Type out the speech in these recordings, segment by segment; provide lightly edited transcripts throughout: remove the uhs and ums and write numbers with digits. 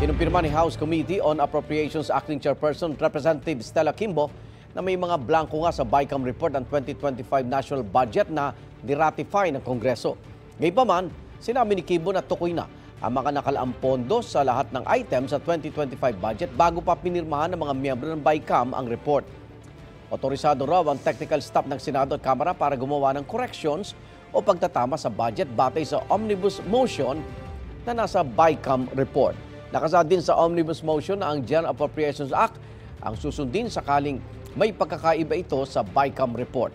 Kinumpirma ni House Committee on Appropriations Acting Chairperson Representative Stella Kimbo na may mga blanko nga sa BICAM report ng 2025 national budget na diratify ng Kongreso. Gayunpaman, sinabi ni Kimbo na tukoy na ang mga nakalaang pondo sa lahat ng items sa 2025 budget bago pa pinirmahan ng mga miyembro ng BICAM ang report. Otorisado raw ang technical staff ng Senado at Kamara para gumawa ng corrections o pagtatama sa budget batay sa omnibus motion na nasa BICAM report. Nakasaad din sa omnibus motion na ang General Appropriations Act ang susundin sakaling may pagkakaiba ito sa BICAM report.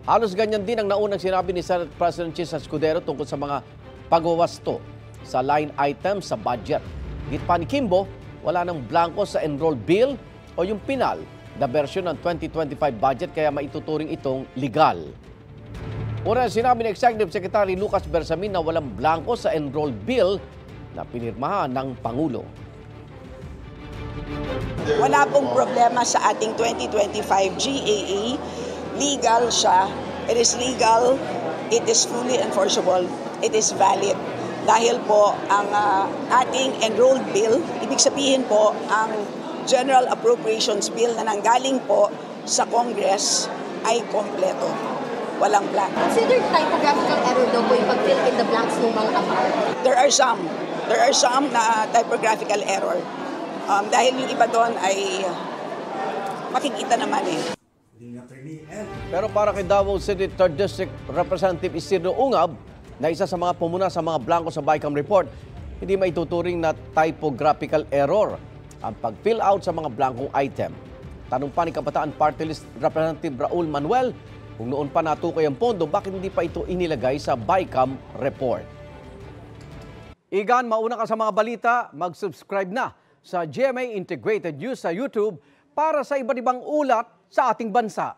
Halos ganyan din ang naunang sinabi ni Senate President Chis Escudero tungkol sa mga pagwawasto sa line items sa budget. Git pa ni Kimbo, wala nang blanco sa enrolled bill o yung pinal na version ng 2025 budget kaya maituturing itong legal. Una, sinabi ni Executive Secretary Lucas Bersamin na walang blanco sa enrolled bill na pinirmahan ng Pangulo. Wala pong problema sa ating 2025 GAA. Legal siya. It is legal. It is fully enforceable. It is valid. Dahil po ang ating enrolled bill, ibig sabihin po ang General Appropriations Bill na nanggaling po sa Congress ay kompleto. Walang blank. Considered typographical error daw po yung pag-fill in the blanks ng mga amount? There are some na typographical error. Dahil yung iba doon ay makikita naman eh. Pero para kay Davao City 3rd District Representative Isidro Ungab, na isa sa mga pumuna sa mga blanco sa BICAM report, hindi maituturing na typographical error ang pag-fill out sa mga blankong item. Tanong pa ni Kabataan Party List Representative Raul Manuel, kung noon pa natukoy ang pondo, bakit hindi pa ito inilagay sa BICAM report? Igan, mauna ka sa mga balita, mag-subscribe na sa GMA Integrated News sa YouTube para sa iba't ibang ulat sa ating bansa.